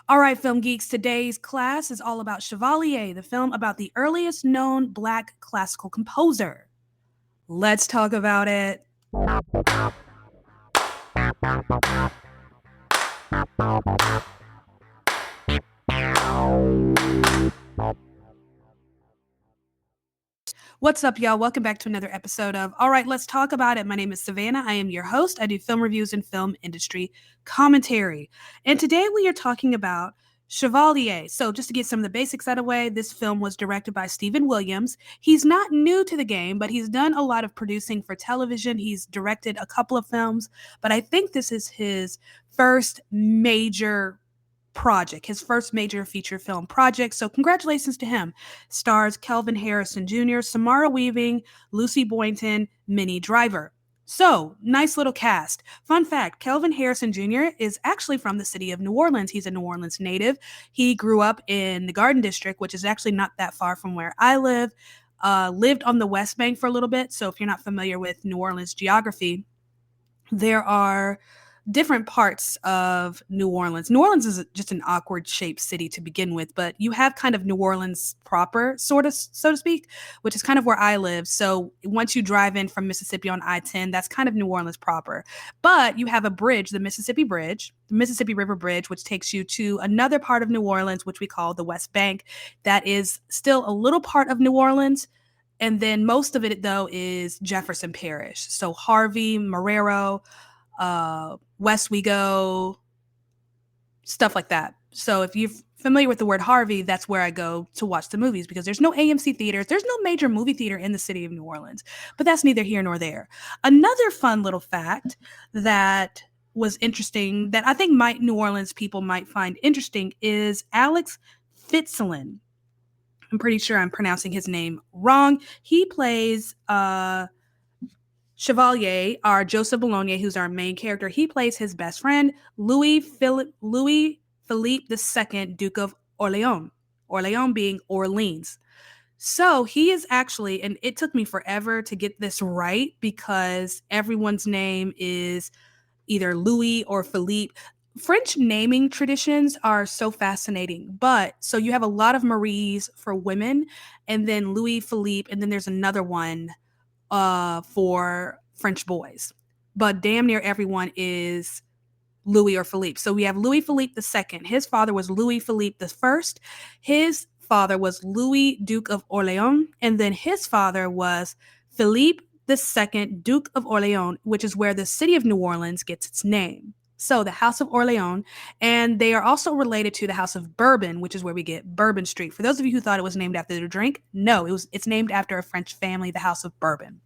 All right, film geeks, today's class is all about Chevalier, the film about the earliest known Black classical composer. Let's talk about it. What's up, y'all? Welcome back to another episode of All Right, Let's Talk About It. My name is Savannah. I am your host. I do film reviews and film industry commentary. And today we are talking about Chevalier. So, just to get some of the basics out of the way, this film was directed by Stephen Williams. He's not new to the game, but he's done a lot of producing for television. He's directed a couple of films, but I think this is his first major project, his first major feature film project. So congratulations to him. Stars Kelvin Harrison Jr., Samara Weaving, Lucy Boynton, Minnie Driver. So, nice little cast. Fun fact, Kelvin Harrison Jr. is actually from the city of New Orleans. He's a New Orleans native. He grew up in the Garden District, which is actually not that far from where I live. Lived on the West Bank for a little bit. So if you're not familiar with New Orleans geography, there are different parts of New Orleans. New Orleans is just an awkward shaped city to begin with, but you have kind of New Orleans proper, sort of, so to speak, which is kind of where I live. So once you drive in from Mississippi on I-10, that's kind of New Orleans proper. But you have a bridge, the Mississippi River Bridge, which takes you to another part of New Orleans, which we call the West Bank. That is still a little part of New Orleans. And then most of it, though, is Jefferson Parish. So Harvey, Marrero, West Wego, stuff like that. So if you're familiar with the word Harvey, that's where I go to watch the movies because there's no AMC theaters. There's no major movie theater in the city of New Orleans, but that's neither here nor there. Another fun little fact that was interesting that I think New Orleans people might find interesting is Alex Fitzgerald. I'm pretty sure I'm pronouncing his name wrong. He plays Chevalier, our Joseph Bologne, who's our main character. He plays his best friend, Louis Philippe II, Duke of Orleans. Orleans being Orleans. So he is actually, and it took me forever to get this right because everyone's name is either Louis or Philippe. French naming traditions are so fascinating, but so you have a lot of Maries for women, and then Louis Philippe, and then there's another one for French boys. But damn near everyone is Louis or Philippe. So we have Louis Philippe II. His father was Louis Philippe I. His father was Louis, Duke of Orleans, and then his father was Philippe II, Duke of Orleans, which is where the city of New Orleans gets its name. So the House of Orleans, and they are also related to the House of Bourbon, which is where we get Bourbon Street. For those of you who thought it was named after the drink, no, it's named after a French family, the House of Bourbon.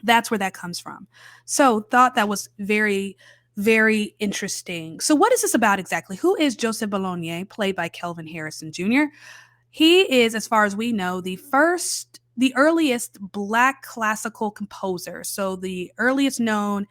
That's where that comes from. So thought that was very, very interesting. So what is this about exactly? Who is Joseph Bologne, played by Kelvin Harrison Jr.? He is, as far as we know, the earliest Black classical composer. So the earliest known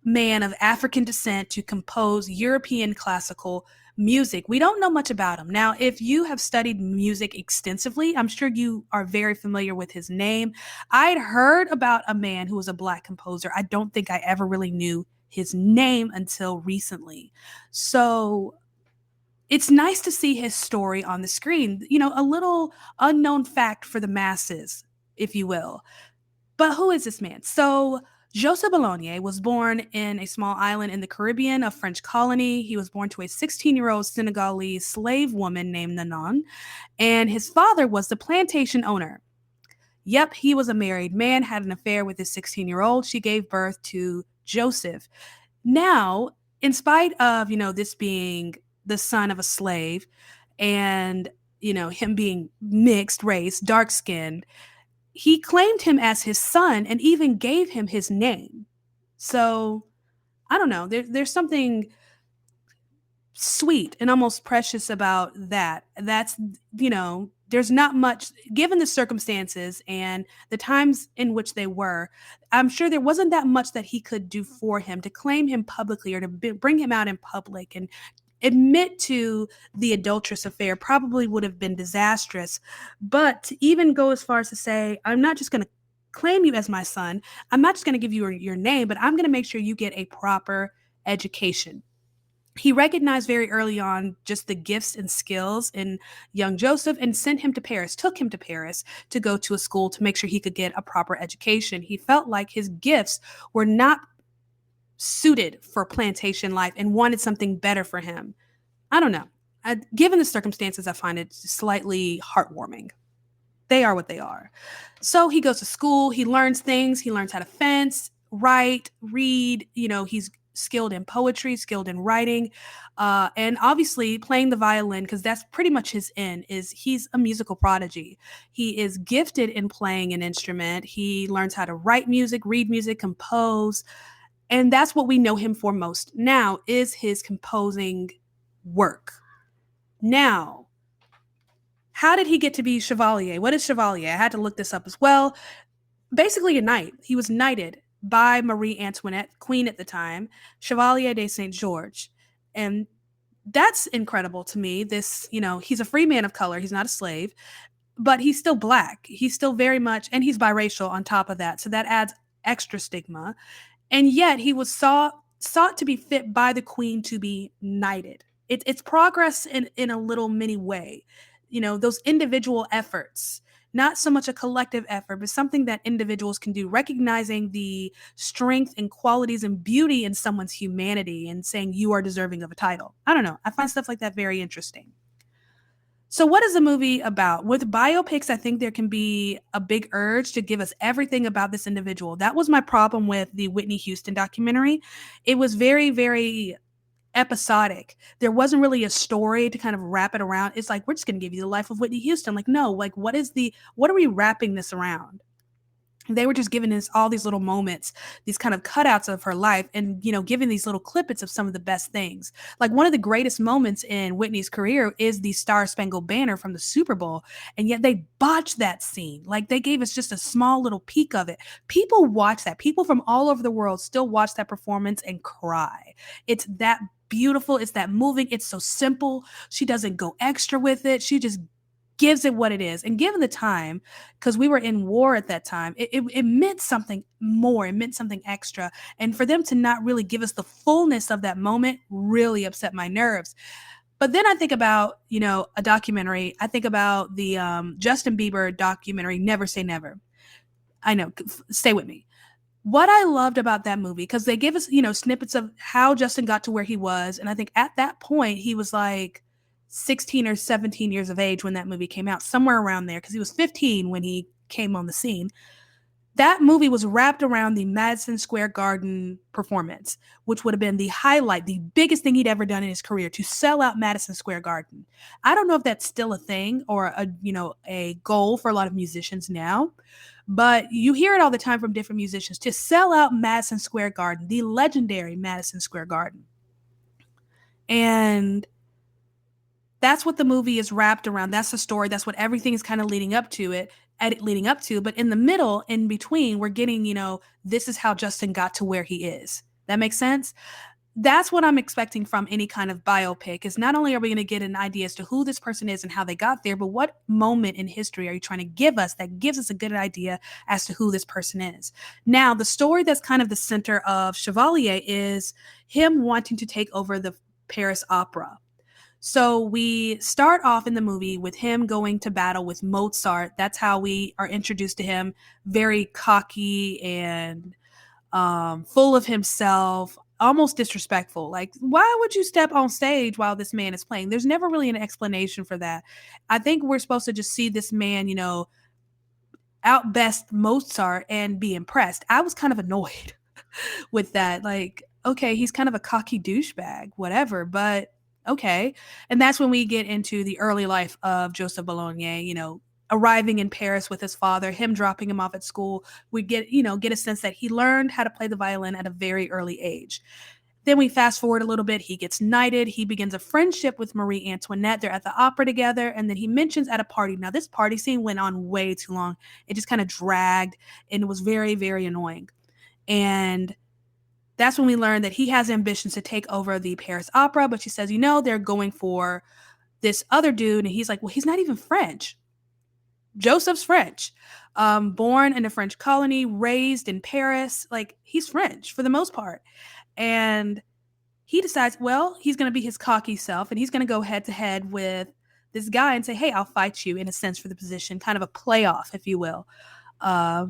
man of African descent to compose European classical music. We don't know much about him. Now, if you have studied music extensively, I'm sure you are very familiar with his name. I'd heard about a man who was a Black composer. I don't think I ever really knew his name until recently. So it's nice to see his story on the screen, a little unknown fact for the masses, if you will. But who is this man? So Joseph Bologne was born in a small island in the Caribbean, a French colony. He was born to a 16-year-old Senegalese slave woman named Nanon, and his father was the plantation owner. Yep, he was a married man, had an affair with his 16-year-old. She gave birth to Joseph. Now, in spite of, this being the son of a slave and, him being mixed race, dark-skinned, he claimed him as his son and even gave him his name. So, I don't know. There's something sweet and almost precious about that. That's, there's not much, given the circumstances and the times in which they were, I'm sure there wasn't that much that he could do for him to claim him publicly or to bring him out in public and admit to the adulterous affair probably would have been disastrous. But to even go as far as to say, I'm not just going to claim you as my son, I'm not just going to give you your name, but I'm going to make sure you get a proper education. He recognized very early on just the gifts and skills in young Joseph and sent him to Paris, took him to Paris to go to a school to make sure he could get a proper education. He felt like his gifts were not suited for plantation life and wanted something better for him. I don't know. Given the circumstances, I find it slightly heartwarming. They are what they are. So he goes to school, he learns things, he learns how to fence, write, read, he's skilled in poetry, skilled in writing, and obviously playing the violin, because that's pretty much his end. Is he's a musical prodigy. He is gifted in playing an instrument. He learns how to write music, read music, compose, and that's what we know him for most now, is his composing work. Now, how did he get to be Chevalier? What is Chevalier? I had to look this up as well. Basically a knight. He was knighted by Marie Antoinette, queen at the time, Chevalier de Saint George. And that's incredible to me. This, he's a free man of color. He's not a slave, but he's still black. He's still very much, and he's biracial on top of that. So that adds extra stigma. And yet he was sought to be fit by the queen to be knighted. It's progress in a little mini way. Those individual efforts, not so much a collective effort, but something that individuals can do, recognizing the strength and qualities and beauty in someone's humanity and saying you are deserving of a title. I don't know. I find stuff like that very interesting. So what is the movie about? With biopics, I think there can be a big urge to give us everything about this individual. That was my problem with the Whitney Houston documentary. It was very, very episodic. There wasn't really a story to kind of wrap it around. It's like, we're just going to give you the life of Whitney Houston. Like, no, like, what are we wrapping this around? They were just giving us all these little moments, these kind of cutouts of her life, and giving these little clippets of some of the best things. Like, one of the greatest moments in Whitney's career is the Star Spangled Banner from the Super Bowl, and yet they botched that scene. Like, they gave us just a small little peek of it. People watch that. People from all over the world still watch that performance and cry. It's that beautiful. It's that moving. It's so simple. She doesn't go extra with it. She just gives it what it is. And given the time, because we were in war at that time, it meant something more. It meant something extra. And for them to not really give us the fullness of that moment really upset my nerves. But then I think about, a documentary. I think about the Justin Bieber documentary, Never Say Never. I know, stay with me. What I loved about that movie, because they give us, snippets of how Justin got to where he was. And I think at that point, he was like 16 or 17 years of age when that movie came out, somewhere around there, because he was 15 when he came on the scene. That movie was wrapped around the Madison Square Garden performance, which would have been the highlight, the biggest thing he'd ever done in his career, to sell out Madison Square Garden. I don't know if that's still a thing or a goal for a lot of musicians now, but you hear it all the time from different musicians, to sell out Madison Square Garden, the legendary Madison Square Garden. And that's what the movie is wrapped around. That's the story. That's what everything is kind of leading up to. But in the middle, in between, we're getting, this is how Justin got to where he is. That makes sense? That's what I'm expecting from any kind of biopic, is not only are we going to get an idea as to who this person is and how they got there, but what moment in history are you trying to give us that gives us a good idea as to who this person is. Now, the story that's kind of the center of Chevalier is him wanting to take over the Paris Opera. So we start off in the movie with him going to battle with Mozart. That's how we are introduced to him, very cocky and full of himself, almost disrespectful. Like, why would you step on stage while this man is playing? There's never really an explanation for that. I think we're supposed to just see this man, outbest Mozart and be impressed. I was kind of annoyed with that. Like, okay, he's kind of a cocky douchebag, whatever, but okay. And that's when we get into the early life of Joseph Bologne, arriving in Paris with his father, him dropping him off at school. We get a sense that he learned how to play the violin at a very early age. Then we fast forward a little bit. He gets knighted. He begins a friendship with Marie Antoinette. They're at the opera together. And then he mentions at a party. Now, this party scene went on way too long. It just kind of dragged, and it was very, very annoying. And that's when we learn that he has ambitions to take over the Paris Opera, but she says, they're going for this other dude. And he's like, well, he's not even French. Joseph's French, born in a French colony, raised in Paris. Like, he's French for the most part. And he decides, well, he's going to be his cocky self and he's going to go head to head with this guy and say, hey, I'll fight you in a sense for the position, kind of a playoff, if you will. Uh,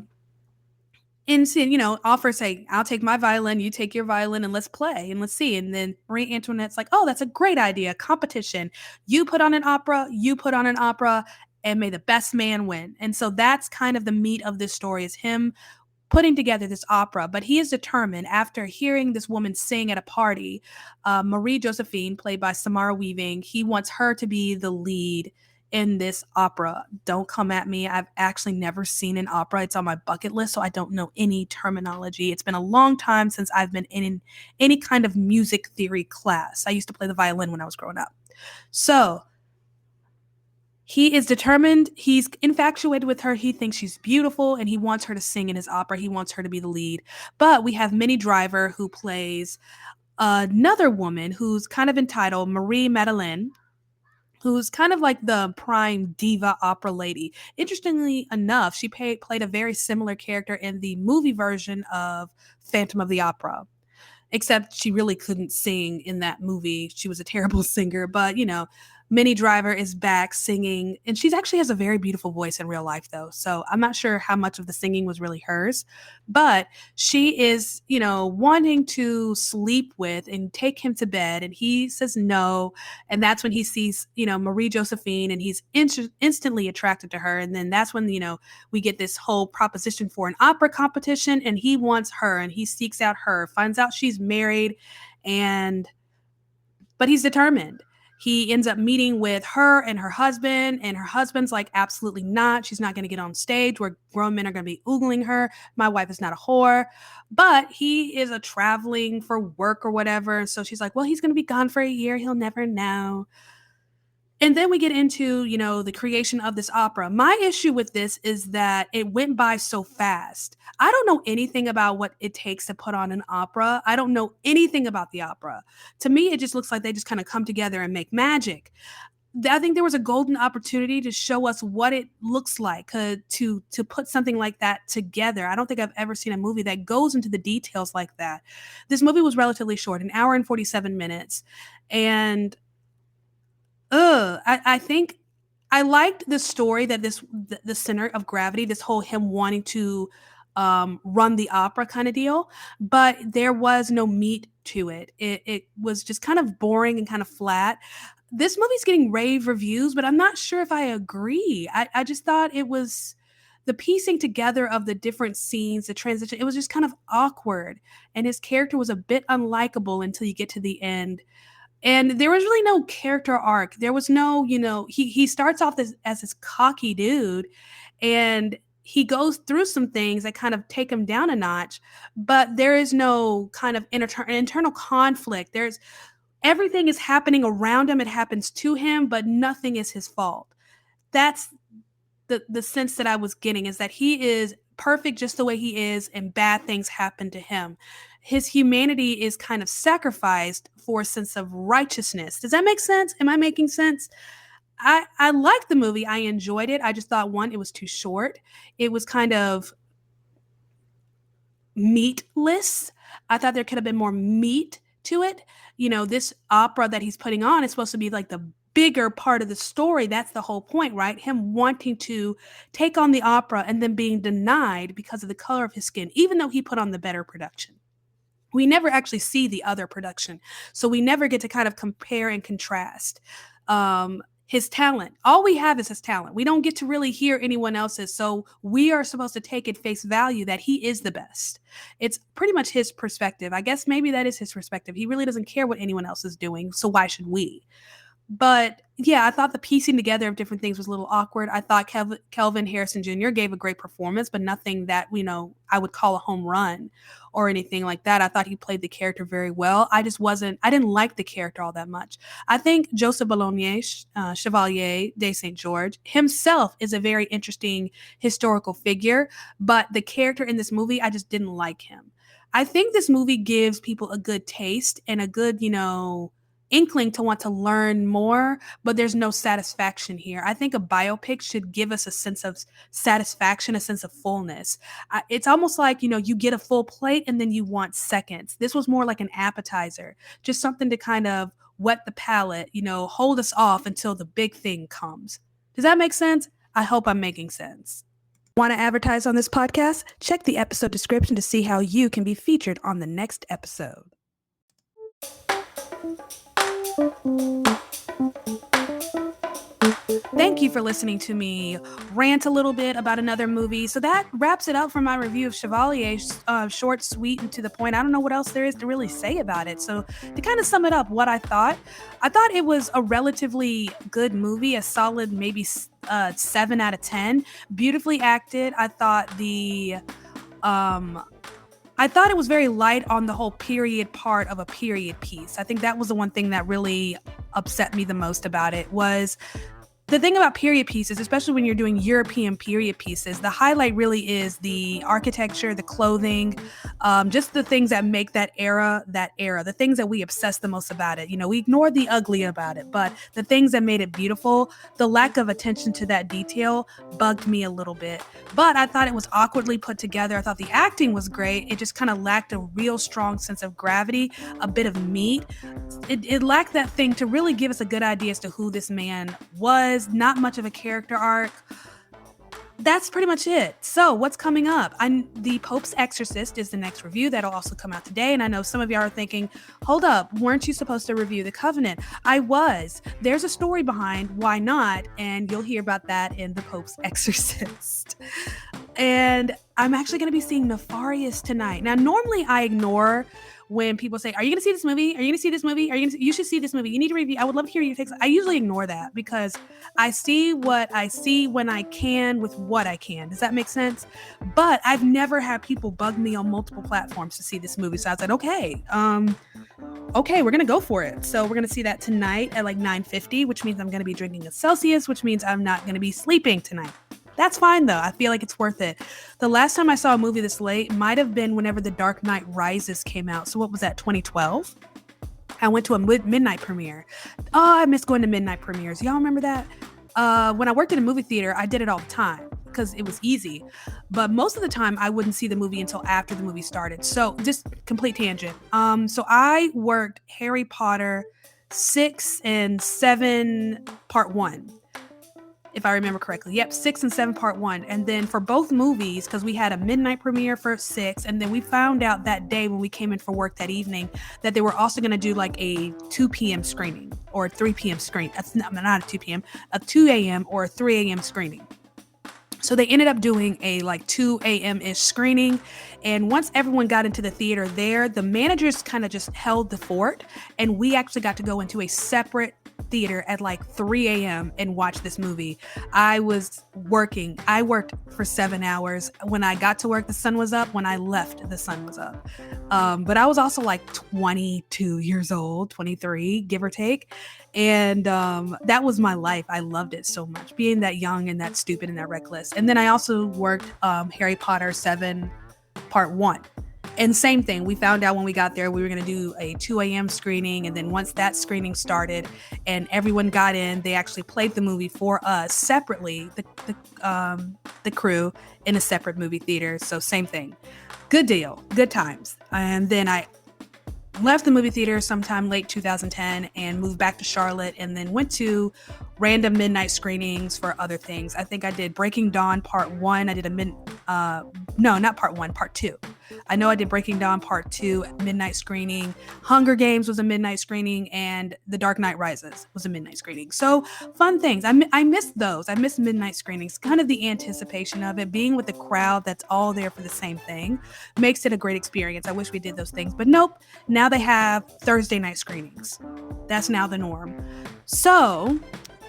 and so, offers, say, I'll take my violin, you take your violin, and let's play and let's see. And then Marie Antoinette's like, oh, that's a great idea. Competition. You put on an opera, you put on an opera, and may the best man win. And so that's kind of the meat of this story, is him putting together this opera. But he is determined, after hearing this woman sing at a party, Marie Josephine, played by Samara Weaving, he wants her to be the lead in this opera. Don't come at me. I've actually never seen an opera. It's on my bucket list, so I don't know any terminology. It's been a long time since I've been in any kind of music theory class. I used to play the violin when I was growing up. So he is determined. He's infatuated with her. He thinks she's beautiful and he wants her to sing in his opera. He wants her to be the lead. But we have Minnie Driver, who plays another woman who's kind of entitled Marie Madeleine, who's kind of like the prime diva opera lady. Interestingly enough, she played a very similar character in the movie version of Phantom of the Opera, except she really couldn't sing in that movie. She was a terrible singer, but Minnie Driver is back singing, and she actually has a very beautiful voice in real life, though. So I'm not sure how much of the singing was really hers, but she is, wanting to sleep with and take him to bed, and he says no. And that's when he sees, Marie Josephine, and he's instantly attracted to her. And then that's when, we get this whole proposition for an opera competition, and he wants her, and he seeks out her, finds out she's married, but he's determined. He ends up meeting with her and her husband's like, absolutely not. She's not going to get on stage where grown men are going to be oogling her. My wife is not a whore. But he is traveling for work or whatever. So she's like, well, he's going to be gone for a year. He'll never know. And then we get into, the creation of this opera. My issue with this is that it went by so fast. I don't know anything about what it takes to put on an opera. I don't know anything about the opera. To me, it just looks like they just kind of come together and make magic. I think there was a golden opportunity to show us what it looks like to put something like that together. I don't think I've ever seen a movie that goes into the details like that. This movie was relatively short, an hour and 47 minutes. And I think I liked the story that the center of gravity, this whole him wanting to run the opera kind of deal, but there was no meat to it. It was just kind of boring and kind of flat. This movie's getting rave reviews, but I'm not sure if I agree. I just thought it was the piecing together of the different scenes, the transition, it was just kind of awkward. And his character was a bit unlikable until you get to the end. And there was really no character arc. There was no, he starts off as this cocky dude, and he goes through some things that kind of take him down a notch, but there is no kind of internal conflict. Everything is happening around him. It happens to him, but nothing is his fault. That's the sense that I was getting, is that he is perfect just the way he is, and bad things happen to him. His humanity is kind of sacrificed for a sense of righteousness. Does that make sense? Am I making sense? I liked the movie. I enjoyed it. I just thought, one, it was too short. It was kind of meatless. I thought there could have been more meat to it. This opera that he's putting on is supposed to be like the bigger part of the story. That's the whole point, right? Him wanting to take on the opera and then being denied because of the color of his skin, even though he put on the better production. We never actually see the other production, so we never get to kind of compare and contrast his talent. All we have is his talent. We don't get to really hear anyone else's, so we are supposed to take at face value that he is the best. It's pretty much his perspective. I guess maybe that is his perspective. He really doesn't care what anyone else is doing, so why should we? But yeah, I thought the piecing together of different things was a little awkward. I thought Kelvin Harrison Jr. gave a great performance, but nothing that, I would call a home run or anything like that. I thought he played the character very well. I didn't like the character all that much. I think Joseph Bologne, Chevalier de St. George, himself is a very interesting historical figure, but the character in this movie, I just didn't like him. I think this movie gives people a good taste and a good, inkling to want to learn more, but there's no satisfaction here. I think a biopic should give us a sense of satisfaction, a sense of fullness. It's almost like, you get a full plate and then you want seconds. This was more like an appetizer, just something to kind of whet the palate, hold us off until the big thing comes. Does that make sense? I hope I'm making sense. Want to advertise on this podcast? Check the episode description to see how you can be featured on the next episode. Thank you for listening to me rant a little bit about another movie. So that wraps it up for my review of Chevalier. Short, sweet, and to the point. I don't know what else there is to really say about it. So to kind of sum it up, what I thought it was a relatively good movie, a solid maybe 7 out of 10. Beautifully acted. I thought it was very light on the whole period part of a period piece. I think that was the one thing that really upset me the most about it. Was the thing about period pieces, especially when you're doing European period pieces, the highlight really is the architecture, the clothing, just the things that make that era, the things that we obsess the most about it. We ignore the ugly about it, but the things that made it beautiful, the lack of attention to that detail bugged me a little bit. But I thought it was awkwardly put together. I thought the acting was great. It just kind of lacked a real strong sense of gravity, a bit of meat. It lacked that thing to really give us a good idea as to who this man was. Not much of a character arc. That's pretty much it. So what's coming up? The Pope's Exorcist is the next review. That'll also come out today. And I know some of y'all are thinking, hold up, weren't you supposed to review The Covenant? I was. There's a story behind why not, and you'll hear about that in The Pope's Exorcist. And I'm actually going to be seeing Nefarious tonight. Now, normally I ignore when people say, are you going to see this movie? Are you going to see this movie? You should see this movie. You need to review. I would love to hear your takes. I usually ignore that because I see what I see when I can with what I can. Does that make sense? But I've never had people bug me on multiple platforms to see this movie. So I said, okay, we're going to go for it. So we're going to see that tonight at like 9:50, which means I'm going to be drinking a Celsius, which means I'm not going to be sleeping tonight. That's fine, though. I feel like it's worth it. The last time I saw a movie this late might have been whenever The Dark Knight Rises came out. So what was that, 2012? I went to a midnight premiere. Oh, I miss going to midnight premieres. Y'all remember that? When I worked in a movie theater, I did it all the time because it was easy. But most of the time, I wouldn't see the movie until after the movie started. So just complete tangent. So I worked Harry Potter 6 and 7 Part 1. If I remember correctly. Yep, 6 and 7 Part 1. And then for both movies, because we had a midnight premiere for 6, and then we found out that day when we came in for work that evening that they were also going to do like a 2 p.m. screening or a 3 p.m. screen. That's not a 2 p.m., a 2 a.m. or a 3 a.m. screening. So they ended up doing a like 2 a.m.-ish screening. And once everyone got into the theater there, the managers kind of just held the fort. And we actually got to go into a separate theater at like 3 a.m. and watch this movie. I was working. I worked for 7 hours. When I got to work, the sun was up. When I left, the sun was up. But I was also like 22 years old, 23, give or take. And that was my life. I loved it so much, being that young and that stupid and that reckless. And then I also worked Harry Potter 7 Part 1. And same thing, we found out when we got there, we were going to do a 2 a.m. screening. And then once that screening started and everyone got in, they actually played the movie for us separately, the crew in a separate movie theater. So same thing. Good deal. Good times. And then I left the movie theater sometime late 2010 and moved back to Charlotte, and then went to random midnight screenings for other things. I think I did Breaking Dawn Part 1. I did not Part 1, Part 2. I know I did Breaking Dawn Part 2 midnight screening. Hunger Games was a midnight screening, and The Dark Knight Rises was a midnight screening. So fun things. I miss those. I miss midnight screenings. Kind of the anticipation of it, being with the crowd that's all there for the same thing, makes it a great experience. I wish we did those things, but nope. Now they have Thursday night screenings. That's now the norm. So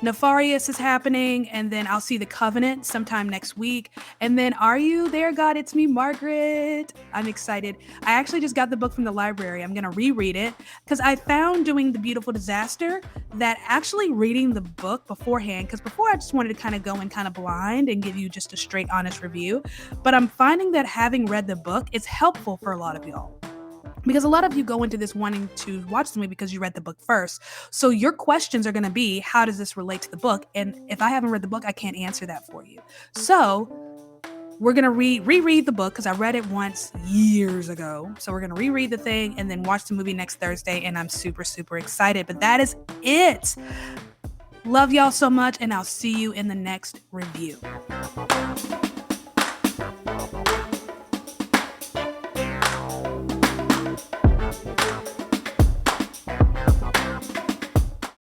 Nefarious is happening, and then I'll see The Covenant sometime next week. And then Are You There, God? It's Me, Margaret. I'm excited. I actually just got the book from the library. I'm going to reread it because I found doing The Beautiful Disaster that actually reading the book beforehand, because before I just wanted to kind of go in kind of blind and give you just a straight, honest review. But I'm finding that having read the book is helpful for a lot of y'all. Because a lot of you go into this wanting to watch the movie because you read the book first. So your questions are going to be, how does this relate to the book? And if I haven't read the book, I can't answer that for you. So we're going to reread the book because I read it once years ago. So we're going to reread the thing and then watch the movie next Thursday. And I'm super, super excited. But that is it. Love y'all so much. And I'll see you in the next review.